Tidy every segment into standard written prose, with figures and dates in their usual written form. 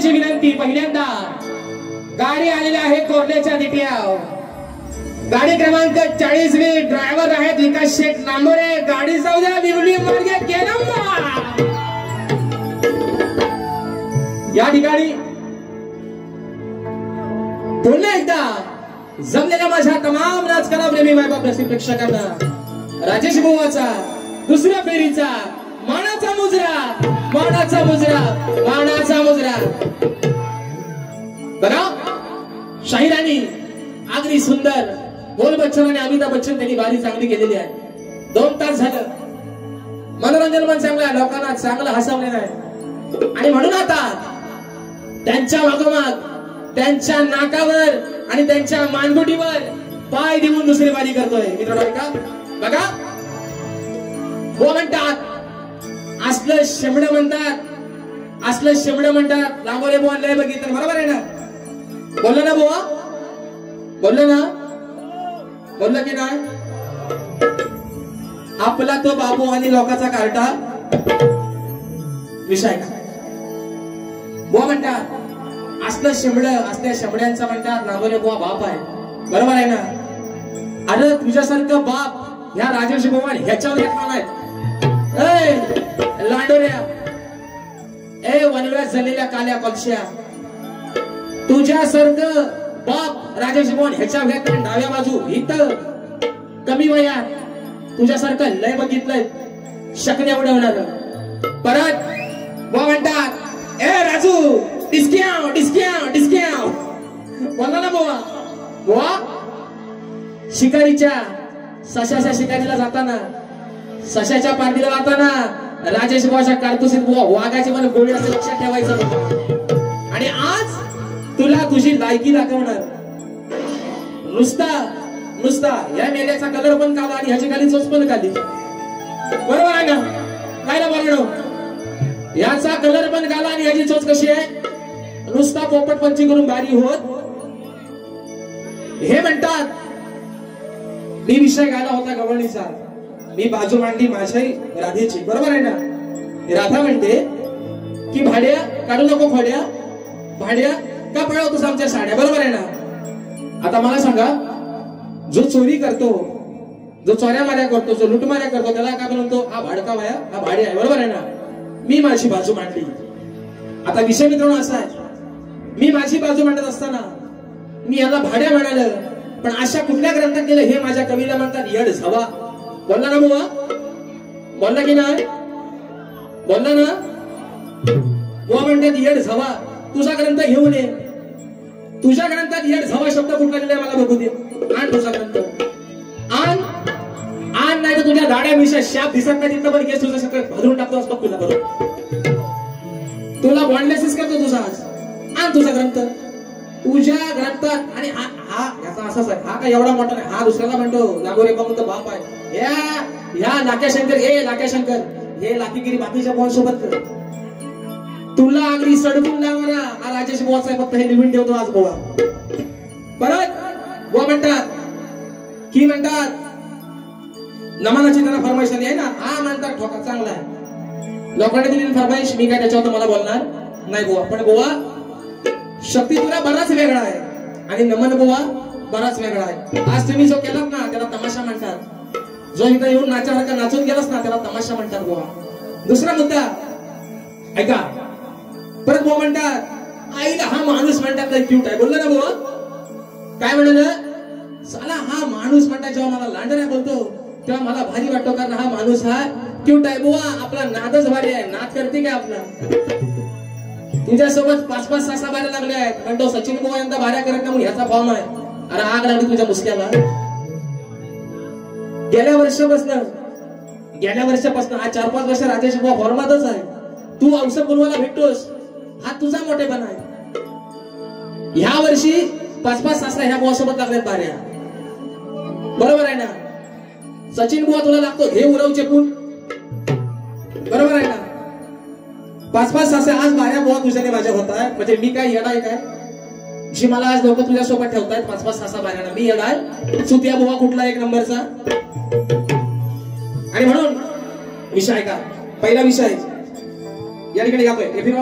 सर्वांची विनंती, पहिल्यांदा गाडी आलेली आहे कोर्लेच्या दिट्याव, गाडी क्रमांक 40 ड्रायव्हर आहेत विकास शेठ नांबोरे, गाडी जाऊ द्या विवली मार्गे केलंबा। या ठिकाणी पुन्हा एकदा जमलेल्या माझ्या तमाम राजकारण प्रेमी मायबाप रसिक प्रेक्षकांना राजेश बुवाचा दुसऱ्या फेरीचा मानाचा मुजरा, मानाचा मुजरा, मानाचा मुजरा। बघा शाहिरानी अगदी सुंदर बोल बच्चन आणि अमिताभ बच्चन त्यांनी बारी चांगली केलेली आहे। 2 तास झालं मनोरंजन पण चांगलं आहे, लोकांना चांगलं हसवलेलं आहे आणि म्हणून आता त्यांच्या मागोमाग त्यांच्या नाकावर आणि त्यांच्या मानगुटीवर पाय देऊन दुसरी बारी करतोय मित्रांनो। का बघा वो म्हणतात असलं शेमडं म्हणतात, असलं शेमडं म्हणतात लांबोरे बुवा लय बघितलं, बरोबर आहे ना? बोललो ना बुवा, बोललो ना, बोललो की नाही? आपला तो बाबू आणि लोकांचा कार्टा विषय का? बुवा म्हणतात असलं शेमडं, असल्या शेमड्यांचा म्हणतात लांबोरे बुवा बाप आहे, बरोबर आहे ना? अरे तुझ्यासारखं बाप ह्या राजेश बुवा ह्याच्यावर घेतला नाही। लांडोऱ्या, ए वनव्यास झालेल्या काल्या पक्ष्या, तुझ्यासारखं बाप राजेश भवन ह्याच्या व्यात डाव्या बाजू इथं कमी वयात तुझ्यासारखं लय बघितलंय शकण्या उडवणार। परत बुवा म्हणतात ए राजू डिस्क्याव डिस्क्याव डिस्क्याव, बोलला ना बुवा? बुवा शिकारीच्या सशाच्या शिकारीला जाताना, सशाच्या पार्टीला जाताना राजेश बुवाच्या कारतुसीत बुवा वाघाची मला गोळी असं लक्षात ठेवायचं आणि आज तुला तुझी लायकी दाखवणार। नुसता या मेल्याचा कलर पण काला आणि ह्याची खाली चोच पण काली, बरोबर आहे ना? काय ना बरोबर, याचा कलर पण काला आणि ह्याची चोच कशी आहे? नुसता पोपट पंची करून बारी होत। हे म्हणतात मी विषय गायला होता गवळणीचा, मी बाजू मांडली माझ्या राधेची, बरोबर आहे ना? राधा म्हणते की भाड्या काढू नको खोड्या, भाड्या का पळवतोस आमच्या साड्या, बरोबर आहे ना? आता मला सांगा, जो चोरी करतो, जो चोऱ्या माऱ्या करतो, जो लुटमाऱ्या करतो त्याला काय म्हणतो? हा भाडका वाया, हा भाडे आहे, बरोबर आहे ना? मी माझी बाजू मांडली। आता विषय मित्रांनो असा आहे, मी माझी बाजू मांडत असताना मी याला भाड्या म्हणाल, पण अशा कुठल्या ग्रंथात गेलं हे माझ्या कवीला म्हणतात यड झवा। बोलला ना बुवा, बोलला की नाही? बोलला ना बुवा? म्हणतात येड झवा, तुझा ग्रंथ घेऊन ये, तुझ्या ग्रंथात येड झवा शब्द कुठला लिहिलाय मला बघू दे, आण तुझा ग्रंथ, आण आण, नाही तर तुझ्या दाड्या मिशा शाप दिसत नाही तिथं पण केस तुझं सगळं भरून टाकतोस बघ तुला, बरोबर? तुला बॉन्डलेसच करतो तुझा आज, आण तुझा ग्रंथ तुझ्या ग्रंथात। आणि हा याचा असाच आहे, हा काय एवढा मोठा नाही, हा दुसऱ्याला म्हणतो नागोरे बाबूंचा बाप आहे, या लाक्या शंकर, ए लाक्या शंकर, हे लाकीगिरी बाकीच्या कोण सोबत कर, तुला अगदी सडकून लावणारा हा राजेश बुवाचा आहे, फक्त हे लिहून ठेवतो आज बुवा। परत बुवा म्हणतात की म्हणतात नमानाची त्यांना फरमाईश आली आहे ना, हा म्हणतात ठोका चांगला आहे, लोकांनी दिलेली फरमाईश, मी काय त्याच्यावर तुम्हाला बोलणार नाही बुवा। पण बुवा शक्ती तुला बराच वेगळा आहे आणि नमन बुवा बराच वेगळा आहे। आज तुम्ही जो केलात ना त्याला तमाशा म्हणतात, जो इथं येऊन नाचासारखा नाचून गेलास ना त्याला तमाशा म्हणतात बुवा। दुसरा मुद्दा ऐका, परत बुवा म्हणतात आईला हा माणूस म्हणतात लय क्यूट आहे, बोलला ना बुवा? काय म्हणाल? साला हा माणूस म्हणतात जेव्हा मला लांडऱ्या बोलतो तेव्हा मला भारी वाटतो, कारण हा माणूस हा क्यूट आहे बुवा, आपला नादच भारी आहे, नाद करते काय आपला? तुझ्यासोबत 5-5, 6-6 बाऱ्या लागल्या आहेत, पण तो सचिन बुवा यंदा बाऱ्या करत नाही ह्याचा फॉर्म आहे। अरे आग लागली तुझ्या मुसक्याला, गेल्या वर्षापासून हा 4-5 वर्ष राजेश बुवा फॉर्मातच आहे, तू औषध बोलवायला भेटतोस, हा तुझा मोठेपणा आहे। ह्या वर्षी 5-5, 6-6 ह्या बुवा सोबत लागल्यात बाऱ्या, बरोबर आहे ना? सचिन बुवा तुला लागतो हे उरव चेपून, बरोबर आहे ना? 5-5, 6-6 आज बाऱ्या बुवा तुझ्याने माझ्या होत आहे, म्हणजे मी काय येडा आहे काय जी मला आज लोक तुझ्या सोबत ठेवतायत 5-5, 6-6 बाऱ्याला? मी येडा आहे? सुतिया बुवा कुठला 1 नंबरचा? आणि म्हणून विषय का पहिला विषय या ठिकाणी घातोय, हे फिरवा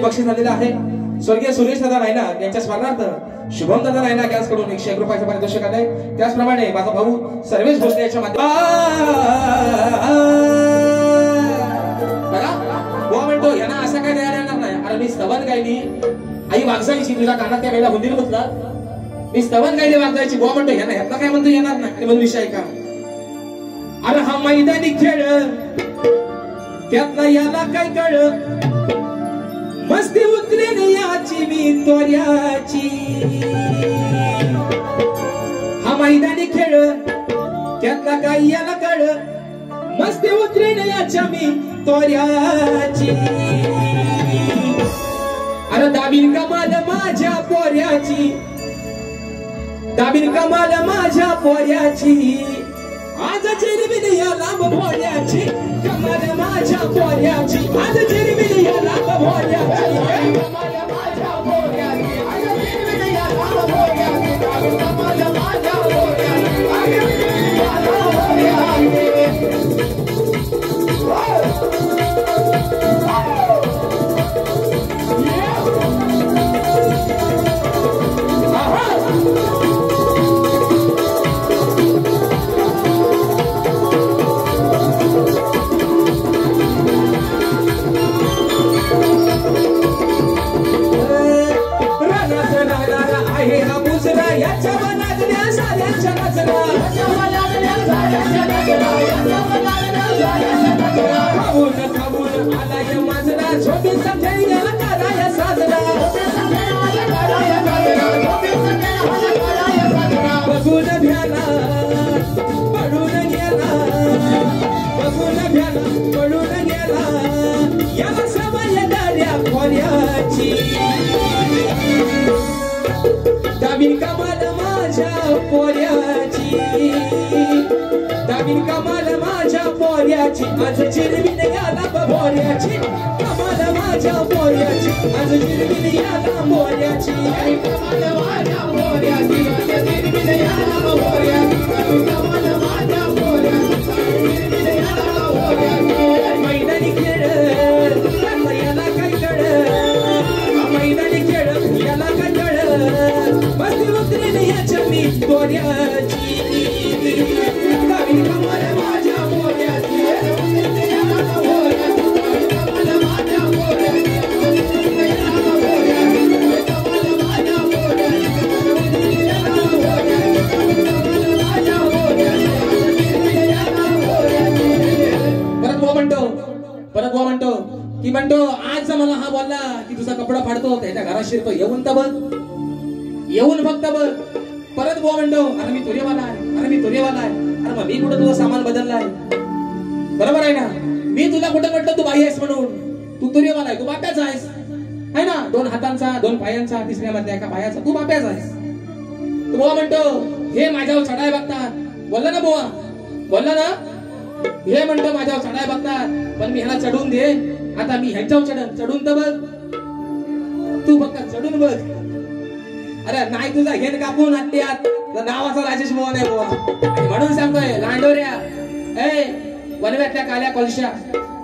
बक्षीस झालेलं आहे स्वर्गीय सुरेश दादा रायना यांच्या स्मरणार्थ शुभम दादा रायना गॅस कडून 101 रुपयाचं पारितोषिक आलंय. त्याचप्रमाणे माझा भाऊ सर्वेश भोसले याच्या बुवा म्हणतो यांना असं काय द्यायला येणार नाही. अरे मी स्तवन गायली आई वागजायची तुझ्या कानात त्या वेळेला हुंदीर मुतला मी स्तवन गायली वागजायची. बुवा म्हणतो यांना ह्यातला काय म्हणतो येणार नाही. आणि म्हणून विषय का अरे हा मैदानी खेळ त्यातला याला काय कळ मस्ती उतरेन याची मी तोऱ्याची. हा मैदानी खेळ त्यातला काय याला कळ मस्ती उतरेन याच्या मी तोऱ्याची. अरे दाबीन कमाल माझ्या पोऱ्याची दाबीन कमाल माझ्या पोऱ्याची. आज चिरबिन या लांब भोऱ्याची कमाल माझ्या पोऱ्याची. आज चिरबिन या लांब भोऱ्याची कमाल माझ्या पोऱ्याची. आज चिरबिन या लांब भोऱ्याची कमाल माझ्या पोऱ्याची. आज चिरबिन या लांब भोऱ्याची. दाबीन कमाल माझ्या पोऱ्याची दाबीन कमाल माझ्या पोऱ्याची. आज चिरबिन याला भोऱ्याची कमाल माझ्या पोऱ्याची. आज चिरबिन याला भोऱ्याची कमाल माझ्या पोऱ्याची. आज चिरबिन याला भोऱ्याची कमाल माझ्या पोऱ्याची. चिरबिन याला भोऱ्याची. मैदानी खेळ याला काय कळ मैदानी खेळ याला काय कळ मस्ती उतरेन याच्या मी तोऱ्याची. दाबीन कमाल माझ्या पोऱ्याची कमाल माझ्या पोऱ्याची. परत वो म्हणतो की म्हणतो आज मला हा बोलला की तुझा कपडा फाडतो त्याच्या घरात शिरतो येऊन तर बघ येऊन फक्त बघ. परत वो म्हणतो अरे मी तुरेवाला आहे अरे मी तुरेवाला आहे. अरे मग मी कुठं तुझा सामान बदललाय बरोबर आहे ना. मी तुला कुठं म्हटलं तू बाई आहेस म्हणून तू तुरेवाला आहे तू बाप्याचा आहेस है ना. 2 हातांचा 2 पायांचा तिसऱ्या मधल्या एका पायाचा तू बाप्याचा आहेस. तू बुवा म्हणतो हे माझ्यावर चढाय बघतात बोलला ना बुवा बोलला ना. हे म्हणतो माझ्यावर चढाय बघतात पण मी ह्याला चढून दे. आता मी ह्याच्यावर चढून तर बघ तू फक्त चढून बघ. अरे नाही तुझा घेन कापून हत्यात नावाचा राजेश मोहन आहे बुवा. म्हणून सांगतोय लांडोऱ्या ए वनव्यातल्या काल्या कोलशा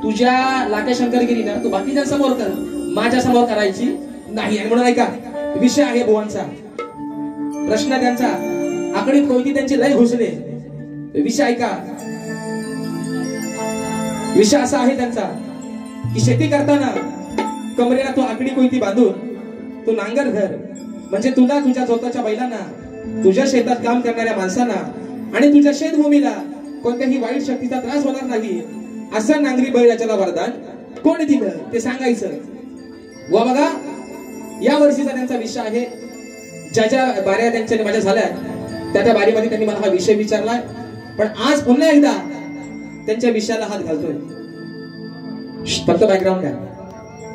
तुझ्या लाट्या शंकरगिरी ना तू बाकीच्या समोर कर माझ्या समोर करायची नाही. आणि म्हणून ऐका विषय आहे बुवांचा प्रश्न त्यांचा आकडीत कोयती त्यांची लय घुसले. विषय ऐका विषय असा आहे त्यांचा की शेती करताना कमरेला तो आकडी कोयती बांधून तू नांगर धर, म्हणजे तुला, तुझ्या स्वतःच्या बैलांना, तुझ्या शेतात काम करणाऱ्या माणसांना आणि तुझ्या शेतभूमीला कोणत्याही वाईट शक्तीचा त्रास होणार नाही असं नांगरी बळीराजाला वरदान कोणी दिलं ते सांगायचं. वा बघा, या वर्षीचा त्यांचा विषय आहे. ज्या ज्या बाऱ्या त्यांच्या माझ्या झाल्या त्या बारीमध्ये त्यांनी मला हा विषय विचारलाय, पण आज पुन्हा एकदा त्यांच्या विषयाला हात घालतोय. फक्त बॅकग्राऊंड काय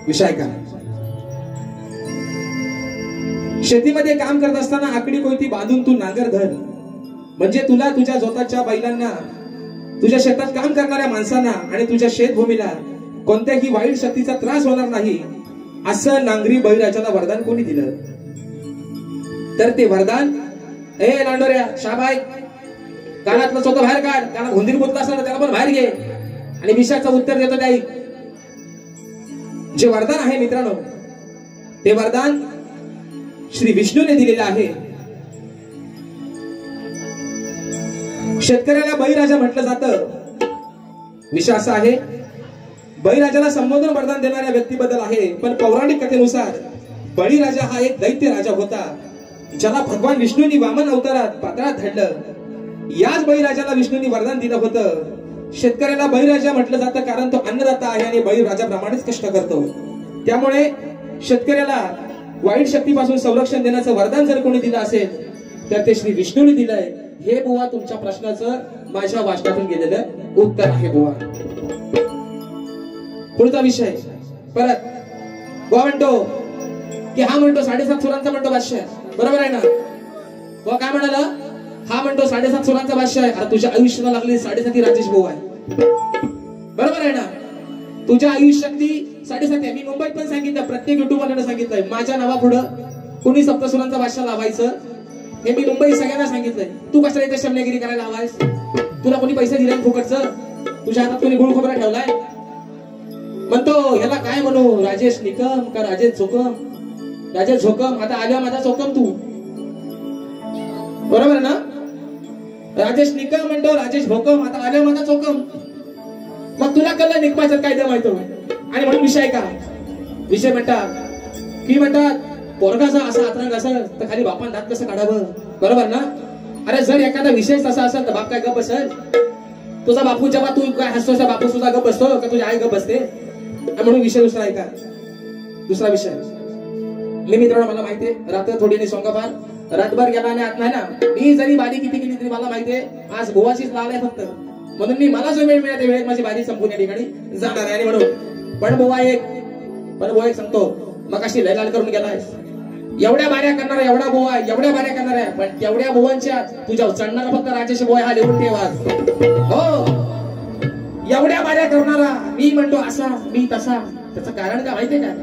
विषय का. शेतीमध्ये काम करत असताना आकडी कोयती बांधून तू नांगर धर, म्हणजे तुला, तुझ्या स्वतःच्या बैलांना, तुझ्या शेतात काम करणाऱ्या माणसांना आणि तुझ्या शेतभूमीला कोणत्याही वाईट शक्तीचा त्रास होणार नाही असं नांगरी बळीराजाला वरदान कोणी दिलं. तर ते वरदान, ए लांडोऱ्या शाबाई, कानातलं स्वतः बाहेर काढ, कानात हुंदीर बोलत असलं त्याला पण बाहेर घे आणि विषयाचं उत्तर देतो काही. जे वरदान आहे मित्रांनो, ते वरदान श्री विष्णूने दिलेलं आहे. शेतकऱ्याला बळीराजा म्हटलं जातं. विषय असा आहे, बळीराजाला संबोधन वरदान देणाऱ्या व्यक्तीबद्दल आहे, पण पौराणिक कथेनुसार बळीराजा हा एक दैत्य राजा होता, ज्याला भगवान विष्णूंनी वामन अवतारात पाताळात धाडलं. याच बळीराजाला विष्णूंनी वरदान दिलं होतं. शेतकऱ्याला बळीराजा म्हटलं जातं कारण तो अन्नदाता आहे आणि बळीराजाप्रमाणेच कष्ट करतो. त्यामुळे शेतकऱ्याला वाईट शक्तीपासून संरक्षण देण्याचं वरदान जर कोणी दिलं असेल तर ते श्री विष्णूने दिलंय. हे बुवा तुमच्या प्रश्नाचं माझ्या वाचनातून गेलेलं उत्तर आहे बुवा. पुढचा विषय परत बुवा म्हणतो की हा म्हणतो 7.5 सुरांचा म्हणतो भाष्य, बरोबर आहे ना. बुवा काय म्हणाला, हा म्हणतो 7.5 सुरांचा भाष्य आहे. तुझ्या आयुष्याला लागली 7.5 राजेश भाऊ आहे, बरोबर आहे ना. तुझ्या आयुष्यातली 7.5. मी मुंबईत पण सांगितलं, प्रत्येक युट्यूबवाल्याने सांगितलंय माझ्या नावापुढं कुणी सप्तसुरांचा भाष्य लावायचं हे मी मुंबईत सगळ्यांना सांगितलंय. तू कशाला इथे शमनेगिरी करायला हवायस, तुला कोणी पैसे दिले फुकटचं, तुझ्या हातात कोणी गुळ खोबरा ठेवलाय. म्हणतो ह्याला काय म्हणू, राजेश निकम का राजेश झोकम. राजेश झोकम, आता आल्या माझा चोकम तू, बरोबर ना. राजेश निकम म्हणतो राजेश भोकम, आता आल्या माझा चोकम. मग तुला कळलं निकमाचं कायदा माहिती आणि म्हणून विषय का विषय म्हणतात की म्हणतात पोरगाचा असा अतरंग असेल तर खाली बापान दात कसं काढावं, बरोबर ना. अरे जर एखादा विषय तसा असेल तर बाप काय गप बसेल. तुझा बापू जेव्हा तू काय हसतो बापू सुद्धा गप बसतो का तुझी आई गप बसते. म्हणून विषय दुसरा आहे का. दुसरा विषय मी मित्रांनो मला माहितीये रात्र थोडी सोंगाबार रातभर गेला आणि आत नाही ना. मी जरी बारी किती केली तरी मला माहितीये आज बुवाचीच लाल आहे फक्त, म्हणून मी मला जो वेळ मिळाला वेळेत माझी बारी संपून या ठिकाणी जाणार आहे. आणि म्हणून पण बुवा एक सांगतो, मग अशी लयलाल करून गेलाय. एवढ्या बाऱ्या करणाऱ्या एवढा बुवा, एवढ्या बाऱ्या करणाऱ्या, पण तेवढ्या बुवांच्या तुझ्या चढणारा फक्त राजेश बुवा हा लिहून ठेवा. हो, एवढ्या बाऱ्या करणारा मी म्हणतो असा मी तसा. त्याचं कारण काय माहितीये का,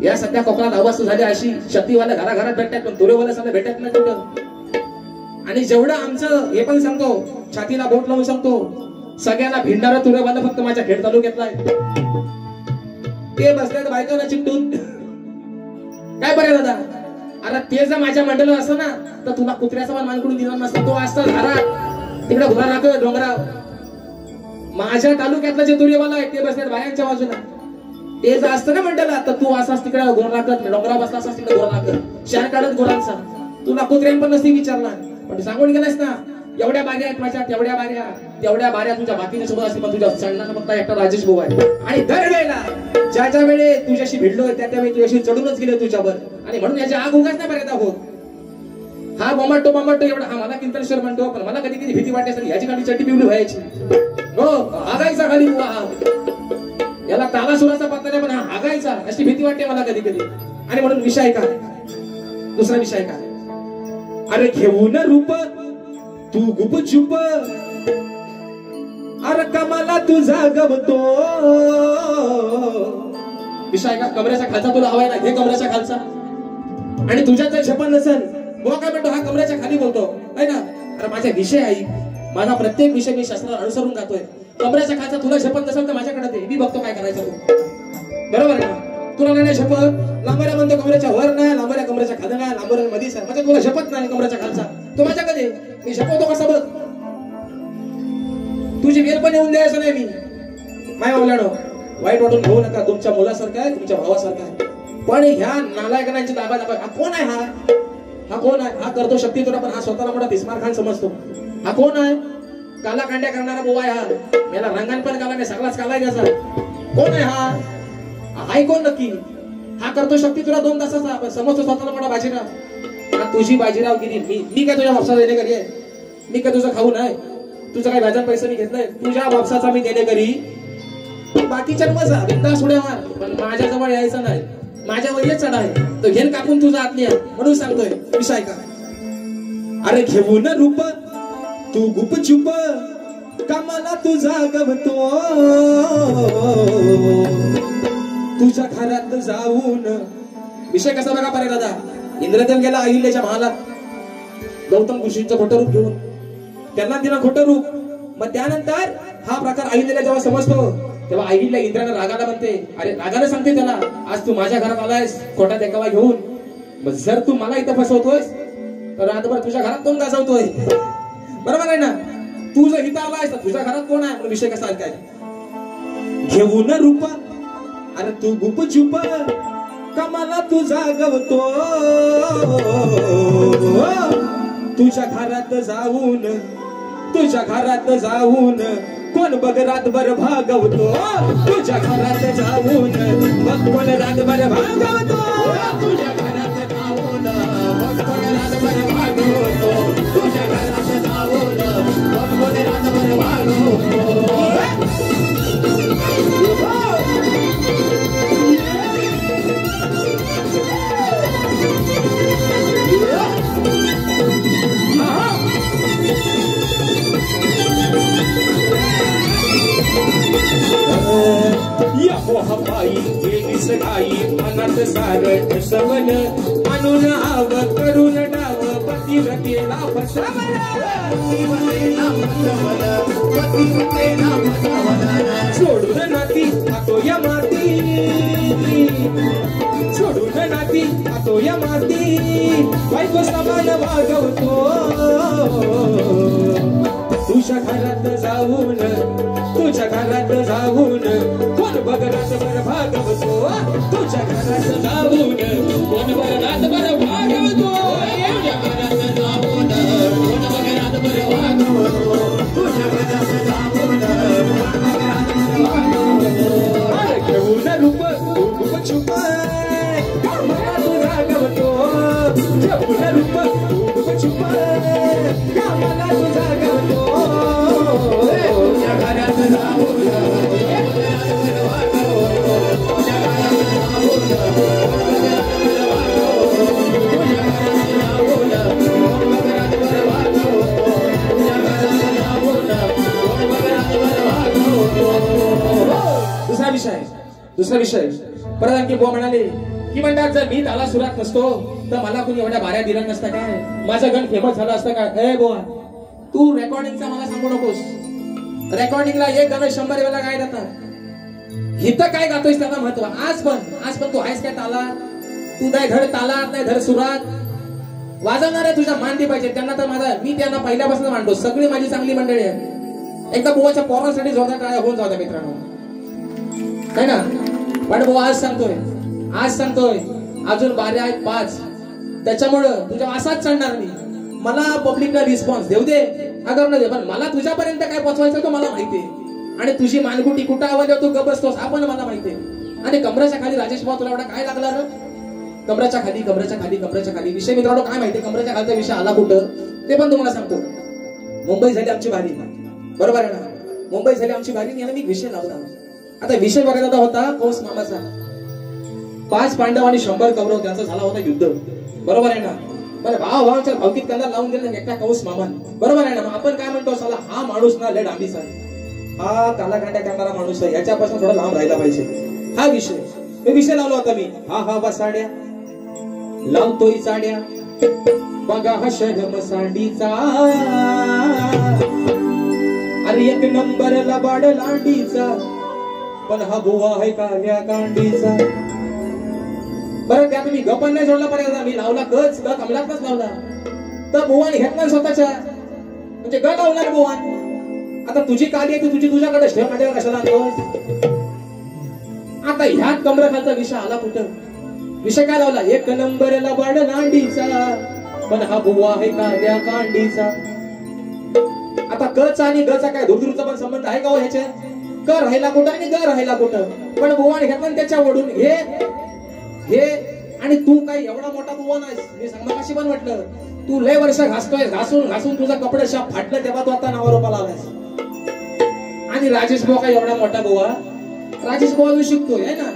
या सध्या कोकणात अवस्था झाली अशी शक्तीवाला घराघरात भेटतात पण तुरेवाला सध्या भेटत नाही कुठं. आणि जेवढं आमचं हे पण सांगतो, छातीला बोट लावून सांगतो, सगळ्यांना भिंडारा तुरेवाला फक्त माझ्या खेड तालुक्यातला आहे. ते बसल्यात बायकांना चिकटून काय बरं दादा. अरे ते जर माझ्या मंडळात असतं ना तर तुला कुत्र्याचा मान मानकडून दिला नसता. तो असता घरात तिकडे घोडा राख डोंगराव. माझ्या तालुक्यातला जे तुरेवाला आहे ते बसल्यात बायांच्या बाजूला. ते जर असतं ना मंडळात तर तू असाच तिकडे घोड राखत डोंगरा बसला असाच तिकडे घोड राखत शान काढत घोडांचा. तुला कुत्र्यान पण नसती विचारला पण सांगून गेलास ना. एवढ्या बाऱ्या आहेत माझ्या, तेवढ्या बाऱ्या तुझ्या बाकीच्या सोबत असतील पण तुझ्या चढणारा फक्त एकटा राजेश भाऊ आहे. आणि दरवेळेला ज्या वेळे तुझ्याशी भिडलोय त्या वेळी तुझ्याशी चढूनच गेले तुझ्यावर. आणि म्हणून याची आग उगाच नाही पर्यंत आहोत. हा बोमाटो एवढा हा मला किंतरेश्वर म्हणतो, पण मला कधी कधी भीती वाटते असेल याची खाली चड्डी पिवली व्हायची. हो आगायचा खाली याला तालासुराचा पत्ता नाही पण हा आगायचा अशी भीती वाटते मला कधी कधी. आणि म्हणून विषय का दुसरा विषय का, अरे घेऊन रूप तू गुप चुप, अरे कमाला तुझा गमतो. विषय का कमऱ्याच्या खालचा तुला हवाय ना, घे कमऱ्याच्या खालचा. आणि तुझ्यात जर छपन नसेल बुवा काय म्हणतो हा कमऱ्याच्या खाली बोलतो आहे ना. अरे माझा विषय आहे, माझा प्रत्येक विषय मी शास्त्राला अनुसरून जातोय. कमऱ्याच्या खालचा तुला छपन नसेल तर माझ्याकडे दे, मी बघतो काय करायचं तू, बरोबर आहे ना. तुला नाही शपथ, लांबऱ्या म्हणतो कमरेच्या वर नाही, लांबऱ्या कमरेच्या खाली नाही, लांबऱ्या मध्येच आहे. म्हणजे तुला शपथ नाही कमरेच्या खालचा, तो माझ्याकडे मी शपवतो कसा बघ. तुझी वेळ पण येऊन द्यायचं नाही मी. माय ओलाडो वाईट वाटून घेऊ नका, तुमच्या मुलासारखं आहे, तुमच्या भावासारखं आहे. पण ह्या नालायकांची दाबा दाबा हा कोण आहे? हा कोण आहे? हा करतो शक्ती तुला, पण हा स्वतःला मोठा तिस्मार खान समजतो. हा कोण आहे? काला कांड्या करणारा बोवा आहे हा. याला रंगान पण काला नाही, सगळाच काला आहे त्याचा. कोण आहे हा? हाय कोण नक्की? हा करतो शक्ती तुला 2 तासाचा, पण समजतो स्वतःला मोठा बाजीराव. तुझी बाजीराव किती? मी काय तुझ्या बापसा देणेकरी आहे? मी काय तुझं खाऊ नाही? तुझं काय व्याजान पैसे मी घेतलंय? तुझ्या बापसाचा मी देणेकरी. बाकीच्या मजा बिंदास उड्या मार, पण माझ्या जवळ यायचं नाही. माझ्या वयच चढ आहे तो घेन कापून तुझा आतली आहे, म्हणून सांगतोय विषय का. अरे घेऊन रूप तू गुपचुप कामाला तुझा गवतो, तुझ्या घरात जाऊन. विषय कसा बघा पारे दादा. इंद्रदेव गेला अहिल्याच्या महालात गौतम ऋषींचं खोटं रूप घेऊन. त्यांना दिलं खोटं रूप. मग त्यानंतर हा प्रकार अहिल्याला जेव्हा समजतो तेव्हा अहिल्या इंद्राला रागाला म्हणते. अरे रागाला सांगते त्याला, आज तू माझ्या घरात आलायस खोटा देखावा घेऊन. मग जर तू मला इथं फसवतोयस तर रातभर तुझ्या घरात कोण गाजवतोय? बरोबर आहे ना. तू जर इथं आलायस तर तुझ्या घरात कोण आहे? विषय कसा काय. घेऊन रूप अरे तू गुपचुप कमाला तुझा गवतो, तुझ्या घरात जाऊन. तुझ्या घरात जाऊन कोण बघ रातभर भागवतो, तुझ्या घरात जाऊन बघ कोण रातभर भागवतो, तुझ्या घरात जाऊन बघ कोण रातभर भागवतो, तुझ्या घरात जाऊन बघ कोण रातभर भागवतो. या मोहबाई गेली सगाई मनात सार ठसवल, आणून आव करून डाव पतिव्रतेला फसवल, पतिव्रतेला फसवल, पतिव्रतेला फसवल. सोडून नाती खातो या माती, सोडून नाती खातो या माती, बायको समान वागवतो, तुझ्या घरात जाऊन. तुझ्या घरात जाऊन कोण बघ रातभर भागवतो, तुझ्या घरात जाऊन कोण बघ रातभर भागवतो, तुझ्या घरात जाऊन कोण बघ रातभर भागवतो, तुझ्या घरात जाऊन कोण बघ रातभर भागवतो. अरे घेऊन रूप तू गुपचुप कामाला तुझा गवतो, घेऊन रूप तू गुपचुप कामाला तुझा गवतो, तुझ्या घरात जाऊन दुसरा विषय परत आणखी बुवा म्हणाले की म्हणतात जर मी ताला सुरात नसतो तर मला कोणी एवढ्या बाऱ्या दिला नसता काय, माझं गण फेमस झालं असतं काय. ए बुवा तू रेकॉर्डिंगचा मला सांगू नकोस. रेकॉर्डिंगला एक गाणं 100 वेळा काय जातात, इथं काय गातोयस त्याला महत्व. आज पण तू आहेस काय ताला, तू नाही धड तालात नाही धड सुरात. वाजवणारे तुझ्या मांडी पाहिजे त्यांना तर माझा मी त्यांना पहिल्यापासून मांडतो. सगळी माझी चांगली मंडळी आहे. एकदा बुवाच्या पोरांसाठी जोरदार टाळ्या होऊन जाऊ द्या मित्रांनो, काय ना. पण बुवा आज सांगतोय अजून बाऱ्या आहेत 5, त्याच्यामुळं तुझ्या असाच चढणार नाही. मला पब्लिकला रिस्पॉन्स देऊ दे अगर न दे, पण मला तुझ्यापर्यंत काय पोहोचवायचं तो मला माहितीये. आणि तुझी मानगुटी कुठं आवडली तू गप बसतोस आपण मला माहितीये. आणि कमराच्या खाली राजेश भाऊ तुला एवढा काय लागला रे, कमराच्या खाली. विषय मित्रांनो काय माहितीये, कमराच्या खालचा विषय आला कुठं ते पण तुम्हाला सांगतो. मुंबई झाली आमची भारी, बरोबर आहे ना. मुंबई झाली आमची भारी याला मी विषय लावला. आता विषय बघायचा होता कौस मामाचा. 5 पांडव आणि 100 कौरव त्यांचा झाला होता युद्ध, बरोबर आहे ना. बरं भावाच्या भावकीत त्यांना लावून दिलं एकटा कौस मामान, बरोबर आहे ना. मग आपण काय म्हणतो साला हा माणूस ना लय डांबीचा, हा कालाकांड्या करणारा माणूस आहे, याच्यापासून थोडा लांब राहिला पाहिजे. हा विषय लावला होता मी. हा बसाड्या लावतोय चाड्या बघा हा शरम साडीचा, अरे 1 नंबर लबाड लांडीचा, पण हा बुवा आहे काल्या कांडीचा. बरं त्यात मी गप्पा नाही जोडला पर्यंत मी लावला कच कमलातच लावला तर बुवाने घेतला स्वतःच्या, म्हणजे ग लावणार बुवान. आता तुझी काली आहे तुझी तुझ्याकडे ठेव, माझ्याकडे कशाला आणतोस. आता ह्यात कमरा खालचा विषय आला कुठं, विषय काय लावला, एक नंबरला बाड लांडीचा पण हा बुवा आहे कांद्या कांडीचा. आता कचा आणि गचा काय धुरधुरचा पण संबंध आहे का हो ह्याचे? क राहिला कुठं आणि ग राहिला कुठं, पण बुवाने घेतला त्याच्या वडून हे आणि तू काय एवढा मोठा बुवा नाहीस. मी सांगा कशी पण म्हटलं, तू लय वर्ष घासतोय, घासून घासून तुझा कपडे शाप फाटलं तेव्हा तू आता नावारोपाला आलायस. आणि राजेश बुवा काय एवढा मोठा बुवा, राजेश बुवा शिकतोय आहे ना,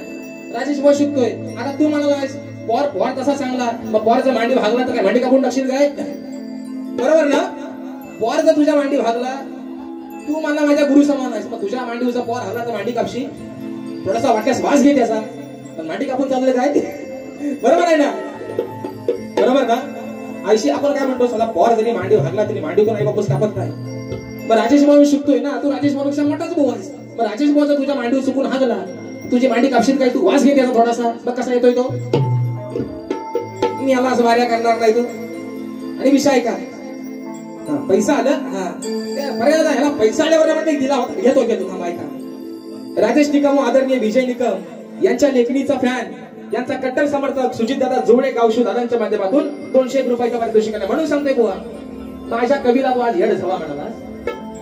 राजेश बुवा शिकतोय. आता तू म्हणालास पोर तसा चांगला, मग पोरचा मांडी भागला तर काय मांडी कापून टाकशील काय? बरोबर ना? पोर जर तुझ्या मांडी भागला, तू मला माझ्या गुरु समान आहेस, मग तुझ्या मांडीचा पोर हल्ला तर मांडी कापशी. थोडासा वाटल्यास वास घे त्याचा, पण मांडी कापून चाललं काय? बरोबर आहे ना? बरोबर ना? आयशी आपण काय म्हणतो, सला पोर जरी मांडी भागला तरी मांडी कोण आई बापूस कापत नाही. मग राजेश भाऊ शिकतोय ना, तू राजेश भाऊपेक्षा मोठाच भाऊ आहेस. मग राजेश भाऊ जर तुझ्या मांडीवर चुकून हागला, तुझी मांडी कापशील काय? तू वास घे त्याचा थोडासा. मग कसा येतोय तो? मी याला असं वाऱ्या करणार नाही तो. आणि विषय आहे का, पैसा आलं, पर्याय ह्याला पैसा आल्यावर म्हणजे दिला होता, घेतो हा बायका. राजेश निकम, आदरणीय विजय निकम यांच्या लेखणीचा फॅन, यांचा कट्टर समर्थक सुजित दादा जोडे गावशू दादांच्या माध्यमातून 201 रुपयाचा पारितोषिक आला. म्हणून सांगते बुवा, माझ्या कवीला तू आज येड झाला म्हणाला.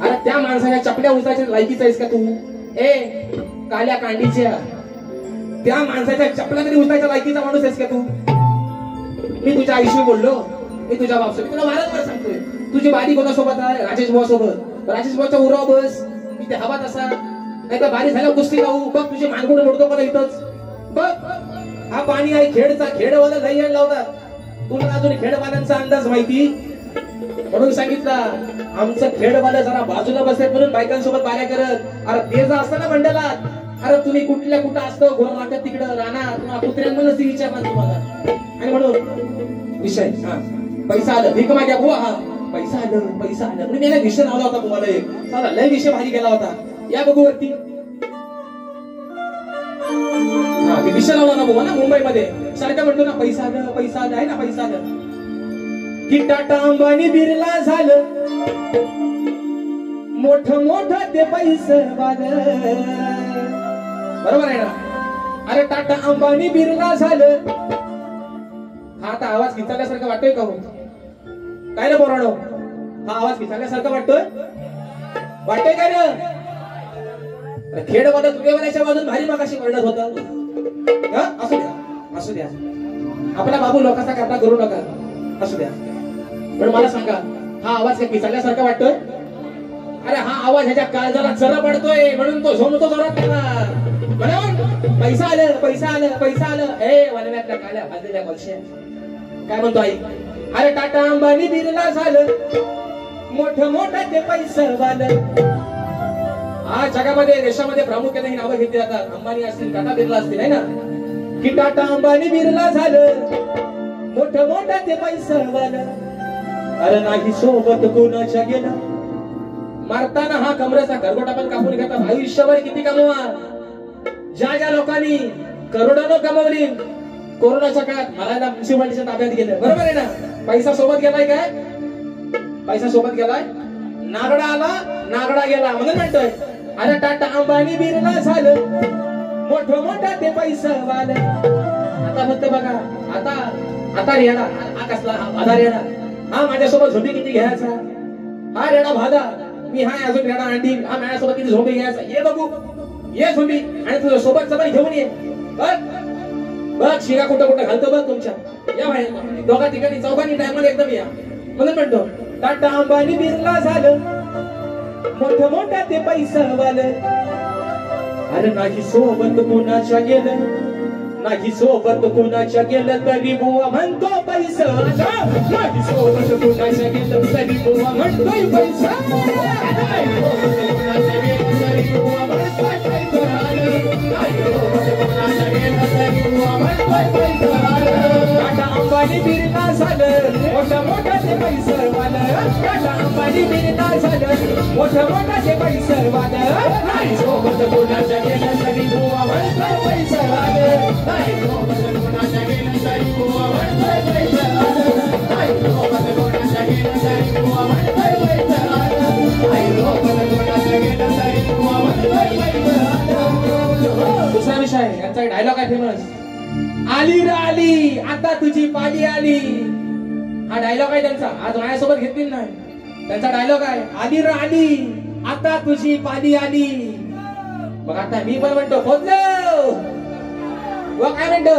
अरे त्या माणसाच्या चपल्या उचलायच्या लायकीचा आहेस का तू? ए काल्या कांडीच्या, त्या माणसाच्या चपल्या तरी उचलायच्या लायकीचा माणूस आहेस का तू? मी तुझ्या आईशी बोललो, मी तुझ्या बापसोबत, तुला वारंवार सांगतोय, तुझी बारी कोणासोबत आहे? राजेश भाऊ सोबत. राजेश भाऊच्या उराव बस, मी ते हवा तसा, नाही तर बारी झाल्या कुस्ती लावू. बघ तुझी मानकुड मोडतो मला इथंच. बघ हा पाणी आहे खेडचा, खेडवाला दही लावतात. तुला अजून खेडवाल्यांचा अंदाज माहिती, म्हणून सांगितला आमचं खेडवाला जरा बाजूला बसत म्हणून बायकांसोबत बाऱ्या करत. अरे ते जर असतं ना मंडळात, अरे तुम्ही कुठं असतं घोर मागत तिकडं राहणार, तुम्हाला कुत्र्यांमधूनच ती विचारणार तुम्हाला. आणि म्हणून विषय पैसा आलं, भीक माग्या बुवा, हा पैसा आलं म्हणून मी विषय लावला होता तुम्हाला एक. चला लय विषय भारी गेला होता, या बघू वरती. हा विषय लावला ना बुवा ना मुंबईमध्ये, सारखं म्हणतो ना पैसा आलं आहे ना, पैसा आलं की टाटा अंबानी बिर्ला झालं, मोठं ते पैसवालं. बरोबर आहे ना? अरे टाटा अंबानी बिर्ला झालं. हा आता आवाज खिचल्यासारखं वाटतोय का हो? काय रे पोराडो, हा आवाज खिचल्यासारखं वाटतोय काय रे? खेडवाला तुझ्या बाजून भारी मगाशी म्हणत होता. असू द्या आपला बाबू लोकांचा करता करू नका, असू द्या. पण मला सांगा, हा आवाज काय पिसाल्यासारखा वाटतोय? अरे हा आवाज ह्याच्या काळजाला चरा पडतोय, म्हणून तो झोमतो जोरात येणार. म्हणून पैसा आलं. ए वनव्यातल्या काल्या भाजलेल्या कलश्या, काय म्हणतो आई? अरे टाटा अंबानी बिर्ला झालं, मोठं ते पैसवालं. हा जगामध्ये देशामध्ये प्रामुख्याने ही नावं घेतली जातात. अंबानी असतील, टाटा बिर्ला असतील, आहे ना? की टाटा अंबानी बिर्ला झालं, मोठं ते पैसवालं. अरे नाही सोबत कोणाच्या गेला, मारताना हा कमरेचा गरगोटा पण कापून घेतात. आयुष्यभर किती कमवा, ज्या लोकांनी करोडांनो कमवली, कोरोनाच्या काळात मला म्युन्सिपालिटीच्या ताब्यात गेलं. बरोबर आहे ना? पैसा सोबत गेलाय काय? पैसा सोबत गेलाय, नागडा आला नागडा गेला. म्हणून म्हणतोय अरे टाटा अंबानी बिर्ला झालं, मोठं ते पैसवालं. आता फक्त बघा, आता रेडा हा कसला, आधार रेडा हा माझ्यासोबत झोपी किती घ्यायचा, हा रेडा भादा, मी हाय अजून रेडा अंडी, हा माझ्यासोबत किती झोपी घ्यायचा, ये बघू ये झोपी, आणि तुझ्या सोबत पण घेऊन ये. बघ शिगा कुठं घालतो बघ तुमच्या, या बाहेर दोघा ठिकाणी चौघांनी टायमाला एकदम या. म्हणून म्हणतो टाटा अंबानी बिर्ला झालं, मोठं ते पैसवालं. अरे नाही सोबत कोणाच्या गेलं, नाही सोबत कोणाच्या गेलं तरी बुवा म्हणतो पैसा. नाही सोबत कोणाच्या गेलं तरी बुवा म्हणतोय पैसा. टाटा अंबानी बिर्ला झालं, मोठं ते पैसवालं. टाटा अंबानी बिर्ला झालं, मोठं ते पैसवालं. नाही सोबत कोणाच्या गेलं तरी बुवा म्हणतोय पैसवालं. नाही सोबत कोणाच्या गेलं तरी बुवा म्हणतोय पैसवालं. नाही सोबत कोणाच्या गेलं तरी बुवा म्हणतोय पैसवालं. नाही सोबत कोणाच्या गेलं तरी बुवा म्हणतोय पैसवालं. दुसरा विषय यांचा डायलॉग आहे फेमस. आली रे आली आता तुझी पाली आली. हा डायलॉग आहे त्यांचा, आज माझ्यासोबत घेतली नाही. त्यांचा डायलॉग आहे आली रे आली आता तुझी पाली आली. मग आता मी पण म्हणतो खोदलो व काय म्हणतो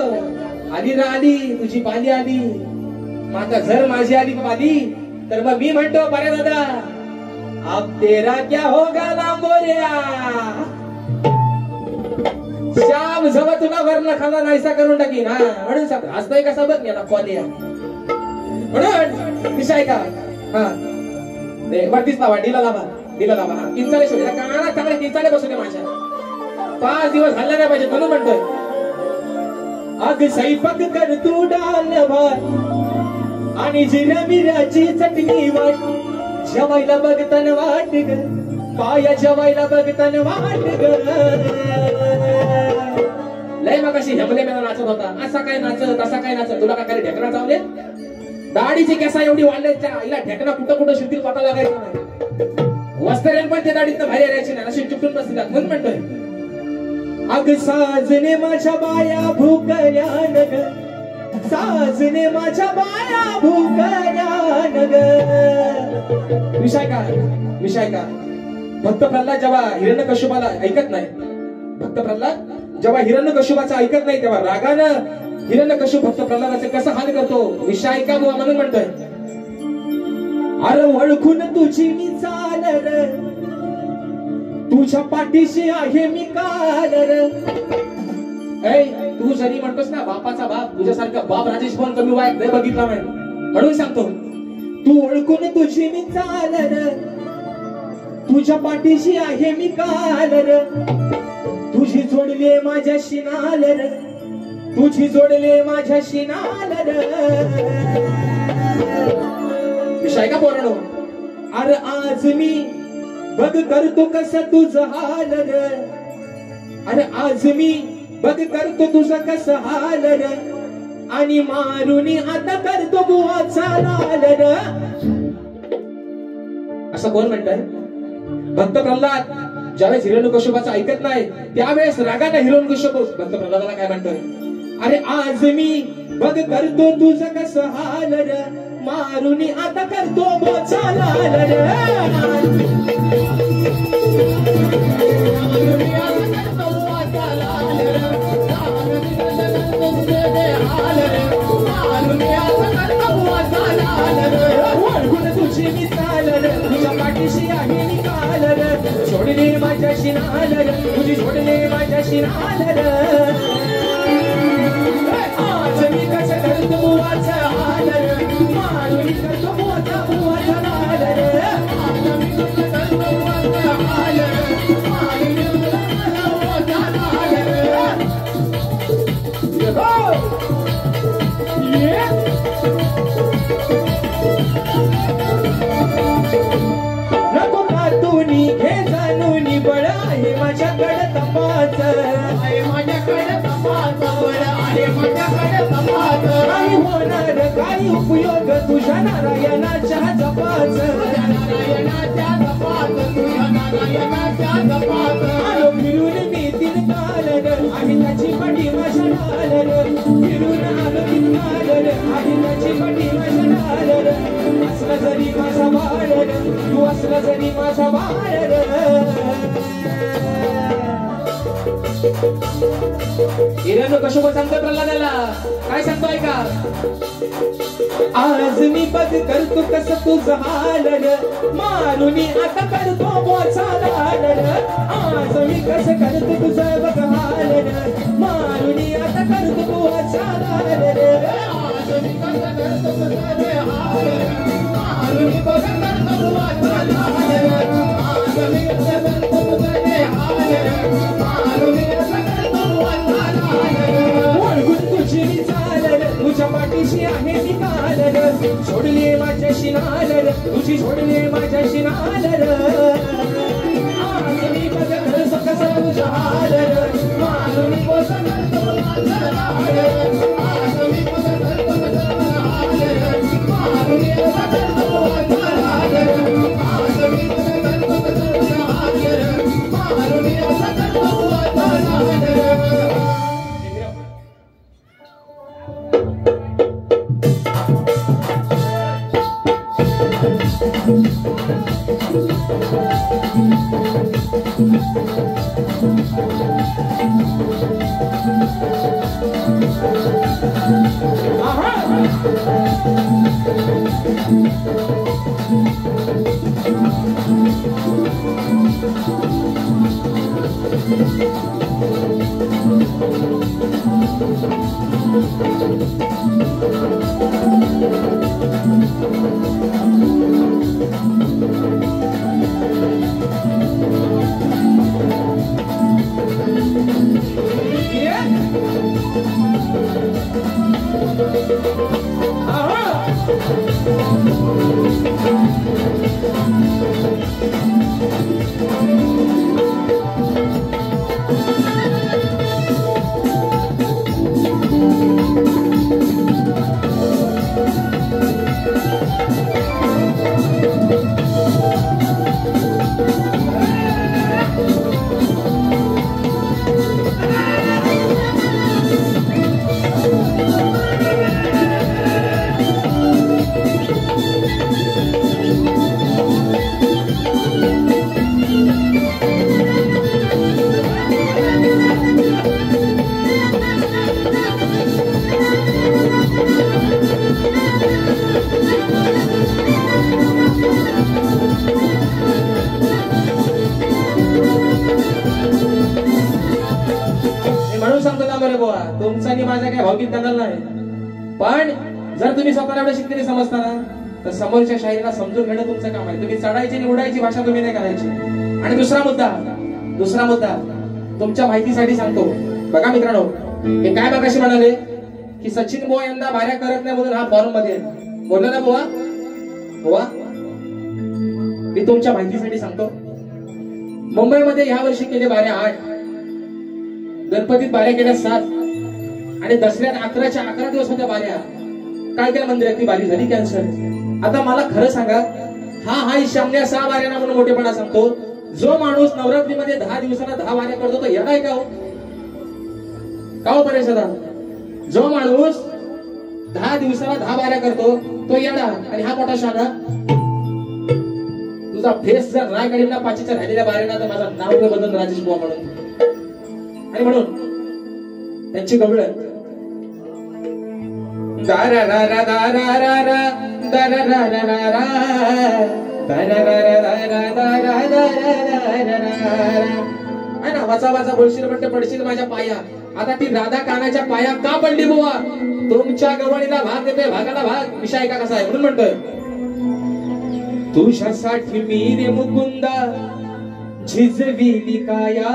आली रे आली तुझी पाली आली. मग आता जर माझी आली पाली तर मग मी म्हणतो बरे दादा अब तेरा क्या होगा लांबोऱ्या. श्याम जवळ तुला वरण खाला नाहीसा करून टाकीन. हा म्हणून सांग हसतोय कसा बघ आता कॉलिया म्हणून विषय का. हा वरतीच लावा डीला लावा हा किंचाळे शोध काना चांगले किंचाळे बसू दे माझ्या. 5 दिवस हल्ला नाही पाहिजे म्हणून म्हणतोय अग स्वयंपाक कर तू डाल भात आणि जिऱ्या मिऱ्याची चटणी वाट. जेवायला बघताना वाट ग पाया जेवायला बघताना वाट ग. लय मग अशी हेमले मेला नाचत होता. असा काय नाचत तसा काय नाचत तुला काय ढेकणा चावले. दाढीची केसा एवढी वाढले हिला ढेकणा कुठं शिथिल पता लागायचं नाही. वस्त्रेन पण ते दाढीतनं बाहेर यायची नाही अशी चिपटून बसतात. म्हणून म्हणतोय अग साजने माझ्या बाया भुकल्यान ग साजने माझ्या बाया भुकल्यान ग. विषय का भक्त प्रल्हाद जेव्हा हिरण्यकश्यपाला ऐकत नाही. भक्त प्रल्हाद जेव्हा हिरण्यकश्यपाचं ऐकत नाही तेव्हा रागानं हिरण्यकश्यप भक्त प्रल्हादाचे कसं हाल करतो. विषय का बुवा म्हणून म्हणतोय अरे ओळखून तुझी मी चाल र तुझ्या पाठीशी आहे मी काल र. तू जरी म्हणतोस ना बापाचा बाप तुझ्यासारखा बाप राजेश पण कमी वयात नाही बघितला नाही. म्हणून सांगतो तू ओळखून तुझी मी चाल र तुझ्या पाठीशी आहे मी काल र. तुझी जोडले माझ्याशी नाल र तुझी जोडले माझ्याशी नाल र. विषय का पोरांनो अरे आज मी बघ करतो कसं तुझं हाल र. अरे आज मी बघ करतो तुझं कसं हाल र आणि मारुनी आता करतो बुवाचा लाल र. असं कोण म्हणतंय. भक्त प्रल्हाद ज्यावेळेस हिरण्यकश्यपाचं ऐकत नाही त्यावेळेस रागाने हिरण्यकश्यप भक्त प्रल्हादाला काय म्हणतोय अरे आज मी बघ करतो तुझं कसं हाल र मारुनी आता करतो बुवाचा लाल र. तुझी मिसाल तुझ्या पाठीशी आहे निकाल सोडले माझ्याशी नाल तुझी सोडले माझ्याशी नाल. आज मी कसं करतो बुवाचा हाल मारुनी करतो बुवाचा लाल. आज मी कसं करतो बुवाचा हाल मारुनी करतो बुवाचा लाल. नको कातूनी घे जाणूनी बळ आहे माझ्याकडे तपाच आहे माझ्याकडे तपाच बळ आहे माझ्याकडे तपाच. काही होणार काही उपयोग तुझ्या नारायणाच्या जपाच नारायणाच्या जपाच तुझ्या नारायणाच्या जपाच. आलो फिरून मी 3 काल आणि त्याची पाठी माझ्या डाल फिरून आलो 3 काल आणि त्याची पाठी माझ्या डाल. असला जरी माझा बाळ तू असला जरी माझा बाळ. हिरण्यकश्यप सांगतोय प्रल्हादाला काय सांगतो ऐका. आज मी बघ करतो कसं तुझं हाल मारुनी आता करतो बुवाचा लाल. आज मी कसं करतो तुझं बघ हाल मारुनी आता करतो बुवाचा लाल. आज मी कसं करतो तुझं हाल मारुनी बघ करतो बुवाचा लाल. आज मी कसं करतो तुझं हाल मारुनी आता करतो बुवाचा लाल. ओळखून तुझी मी चाल तुझ्या पाठीशी आहे मी काल सोडले माझ्याशी नाल तुझी सोडले माझ्याशी नाल. आज मी बघ करतो कसं तुझं हाल मारुनी बघ करतो बुवाचा लाल. आज मी बघ करतो कसं हाल मारुनी बघ करतो बुवाचा लाल. आज मी बघ करतो कसं हाल मारुनी बघ करतो बुवाचा लाल. तुमचा आणि माझा काही भावगीत करणार नाही, पण जर तुम्ही स्वतःला एवढं शिकलेले समजता ना तर समोरच्या शाहिरीला समजून घेणं तुमचं काम आहे. तुम्ही चढायची निवडायची भाषा तुम्ही नाही करायची. आणि दुसरा मुद्दा तुमच्या माहितीसाठी सांगतो बघा मित्रांनो, हे काय बघाशी म्हणाले की सचिन बुवा यंदा भाऱ्या करत नाही म्हणून हा फॉर्म मध्ये बोलला ना बुवा. मी तुमच्या माहितीसाठी सांगतो, मुंबईमध्ये या वर्षी केले भाऱ्या 8, गणपतीत भाऱ्या केल्या 7 आणि दसऱ्यात 11 दिवस होत्या भाऱ्या. काय मंदिरात ती बारी झाली कॅन्सल. आता मला खरं सांगा, हा ईशान्य 6 भाऱ्यांना म्हणून मोठेपणा सांगतो. जो माणूस नवरात्रीमध्ये 10 दिवसाला 10 भाऱ्या करतो तो येणार का हो परेश दादा? जो माणूस 10 दिवसाला 10 भाऱ्या करतो तो येडा आणि हा मोठा शाना. तुझा फेस जर राय गाडीला 5च्या राहिलेल्या भाऱ्यांना तर माझं नाव बदल राजेश बुवा म्हणून. आणि म्हणून त्यांची गवळ वाचा वाचा बोलशील म्हणते पडशील माझ्या पाया. आता ती राधा कानाच्या पाया का पडली बुवा? तुमच्या गवळीला भाग देते, भागाला भाग. विषय ऐका कसा आहे म्हणून म्हणतोय, तुझ्यासाठी मी रे मुकुंदा झिजविली काया.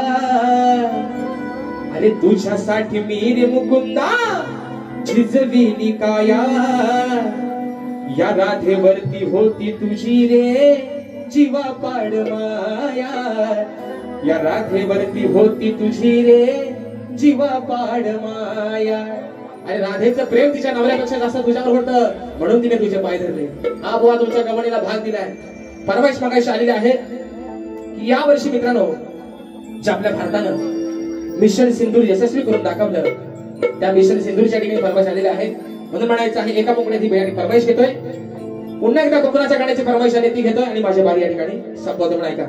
अरे तुझ्यासाठी मी रे मुकुंदा झिजविली काया. या राधेवरती होती तुझी रे जीवा पाड माया. या राधेवरती होती तुझी रे जीवा पाड माया. अरे राधेचं प्रेम तिच्या नवऱ्यापेक्षा जास्त तुझ्यावर होतं म्हणून तिने तुझे पाय धरले. हा बुवा तुमच्या गवळीला भाग दिलाय. फरमाईश मागायची आलेली आहे की या वर्षी मित्रांनो, जे आपल्या भारतानं मिशन सिंदूर यशस्वी करून दाखवलं, त्या मिशन सिंदूरच्या ठिकाणी फरमाईश आलेली आहे. म्हणून म्हणायचं आहे, एका कोकणात ही बयानी फरमाईश घेतोय. पुन्हा एकदा कोकणाच्या गाण्याची फरमाईश आली ती घेतोय आणि माझ्या बारी या ठिकाणी संपवतो. पण ऐका,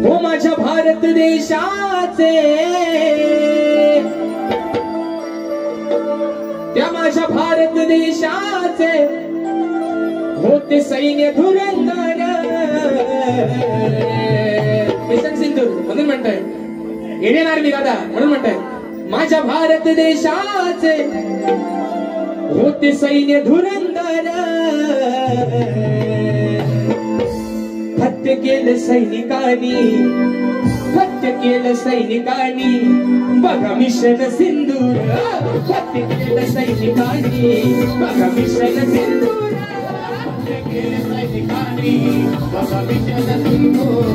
हो माझ्या भारत देशाचे, त्या माझ्या भारत देशाचे होते सैन्य धुरंधर. मिशन सिंधूर म्हणून म्हणताय, इंडियन आर्मी दादा म्हणून म्हणताय, माझ्या भारत देशाचे होते सैन्य धुरंधर. हत्या केलं सैनिकांनी, हत्या केलं सैनिकांनी, बघा मिशन सिंदूर. हत्या केलं सैनिकांनी, बघा मिशन सिंदूर. हत्या केलं सैनिकांनी, बघा मिशन सिंदूर.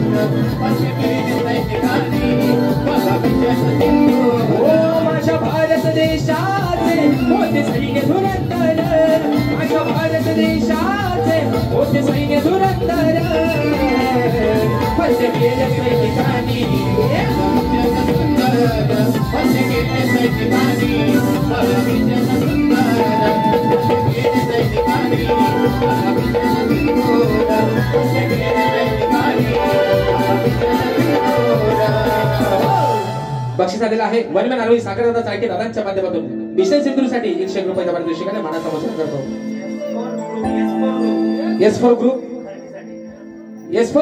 हत्या केलं सैनिकांनी, बघा मिशन सिंदूर. हो माझ्या भारत देशाचे होते सैन्य धुरंधर. माझ्या भारत देशाचे होते सैन्य धुरंधर. हत्या केलं सैनिकांनी, हत्या केलं सैनिकांनी, बघा मिशन सुंदर. हत्या केलं सैनिकांनी, बघा मिशन सिंदूर. हत्या केलं सैनिकांनी, बघा मिशन सिंदूर. बक्षीस आलेला आहे वनमॅन आरोही सागर दादा चाळके दादांच्या माध्यमातून मिशन सिंदूरसाठी 100 रुपयाचा पारितोषिकाने मानाचा वसूल करतो. एस फॉर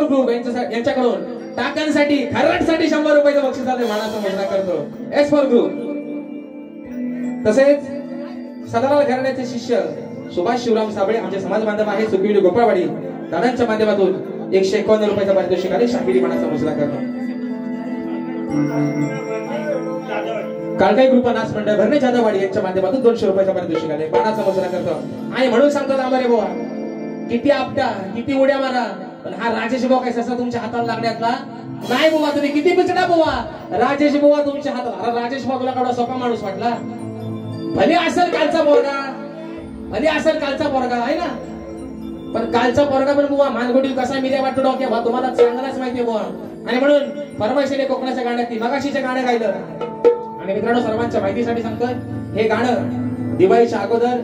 ग्रुप यांच्याकडून टाकांसाठी खराटसाठी 100 रुपयाचं बक्षीस आले मानाचा मुजरा करतो एस फॉर ग्रुप. तसेच सदालाल घराण्याचे शिष्य सुभाष शिवराम साबळे आमचे समाज बांधव आहे सुखविडी गोपाळवाडी दादांच्या माध्यमातून 151 रुपयाचा पारितोषिक आले शाहिरी मानाचा मुजरा करतो. काळकाई ग्रुप नाच मंडळ भरणे जाधववाडी यांच्या माध्यमातून 200 रुपयाचा पारितोषिक आले मानाचा मुजरा करतो. आणि म्हणून सांगतो आम्हाला बुवा किती आपटा किती उड्या मारा पण हा राजेश बुवा काय ससा तुमच्या हाताला लागण्यातला नाही बुवा. तुम्ही किती पिचडा बुवा राजेश बुवा तुमच्या हाताला. अरे राजेश बुवा तुला केवढा सोपा माणूस वाटला. भले असेल कालचा पोरगा आहे ना पण कालचा पोरगा पण बुवा मानगोडी कसा मिऱ्या वाटतो डोक्या बा तुम्हाला चांगलाच माहिती बुवा. आणि म्हणून फरमाईशीने कोकणाच्या गाण्यात मगाशीचे गाणं गायलं. आणि मित्रांनो सर्वांच्या माहितीसाठी सांगतोय हे गाणं दिवाळीच्या अगोदर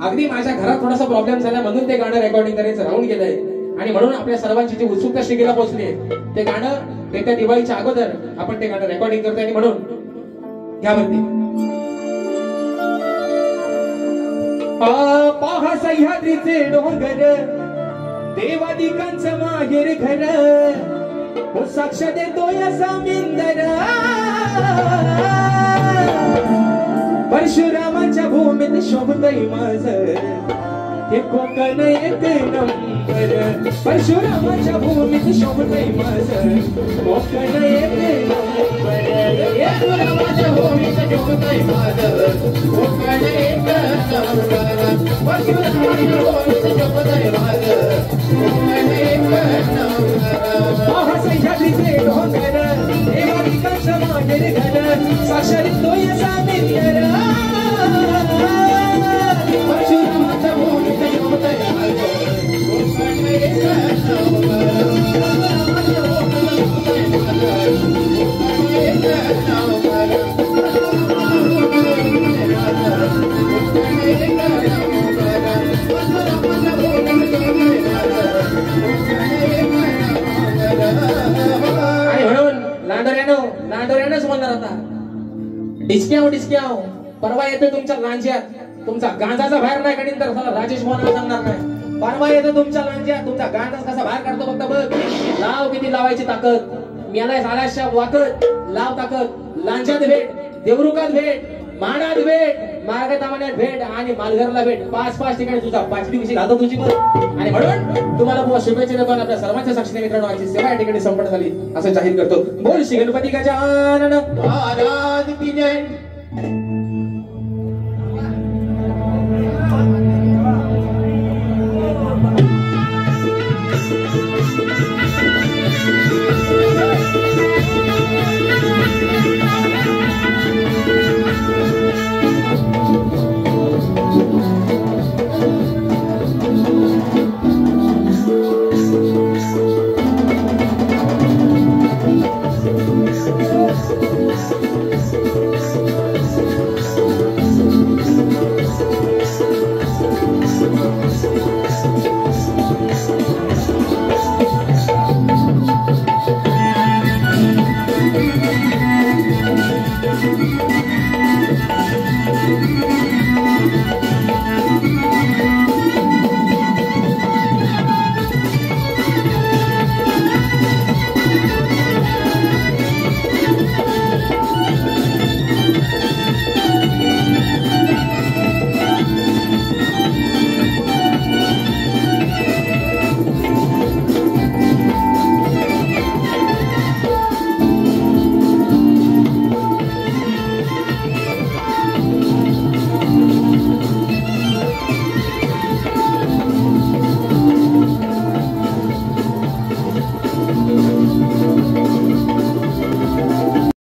अगदी माझ्या घरात थोडासा प्रॉब्लेम झाला म्हणून ते गाणं रेकॉर्डिंग करायचं राहून गेलंय. आणि म्हणून आपल्या सर्वांची जी उत्सुकता शिगेला पोहोचली ते गाणं येत्या दिवाळीच्या अगोदर आपण ते गाणं रेकॉर्डिंग करतोय. आणि म्हणून यावरती पहा सह्याद्रीचे डोंगर देवादिकांचं माहेर घर हो साक्ष देतोय सामिंदर परशुरामाच्या भूमीत शोभतय माझं हे कोकण एक नंबर. परशुरामाच्या भूमीत शोभतय माझं कोकण एक नंबर. परशुरामाच्या भूमीत शोभतय माझं कोकण एक नंबर. परशुरामाच्या भूमीत शोभतय माझं कोकण एक नंबर. पहा सह्याद्रीचे डोंगर देवादिकांचं माहेर घर साक्षरतोय सामिंदर परशुरामाच्या भूमीत शोभतय माझं कोकण एक नंबर. लांडोऱ्यानंच म्हणणार आता डिस्क्याव परवा येतो तुमच्या लांज्यात तुमचा गांजाचा बाहेर नाही काढीन तर राजेश मोहन सांगणार नाही. परवा येतो तुमच्या लांज्यात तुमचा गांजाच कसा बाहेर काढतो फक्त बघ. लाव किती लावायची ताकद मेलाय झाल्याच्या वाकत लाव ताकद. लांज्यात भेट देवरुकात भेट मानात भेट मार्गतामान्यात भेट आणि मालघरला भेट 5 ठिकाणी तुझा 5वी दिवशी घालतो तुझी पण. आणि म्हणून तुम्हाला बुवा शुभेच्छा देतो. आपल्या सर्वांच्या साक्षीने मित्रांनो आजची सेवा या ठिकाणी संपन्न झाली असं जाहीर करतो. बोल श्री गणपती गजानन महाराज की जय.